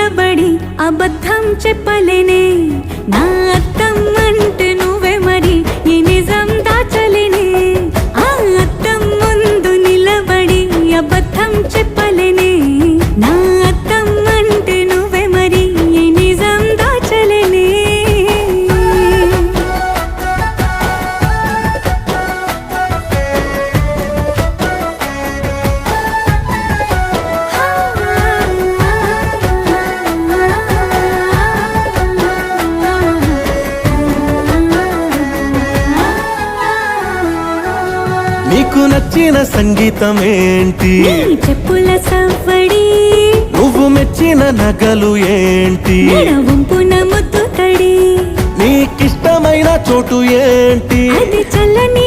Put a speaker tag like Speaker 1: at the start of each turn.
Speaker 1: నిలబడి అబద్ధం చెప్పలేనే నా అద్దం అంటే నువ్వే మరి ఈ నిజం దాచలేనే ఆ అద్దం ముందు నిలబడి అబద్ధం చెప్పలేనే నా అద్దం అంటే నువ్వే మరి ఈ నిజం దాచలేనే
Speaker 2: నీకు నచ్చిన సంగీతం ఏంటి
Speaker 1: నీ చెప్పుల సవ్వడి
Speaker 2: నువ్వు మెచ్చిన నగలు ఏంటి
Speaker 1: వంపున ముద్దు తడి
Speaker 2: నీకిష్టమైన చోటు ఏంటి
Speaker 1: అది చల్లని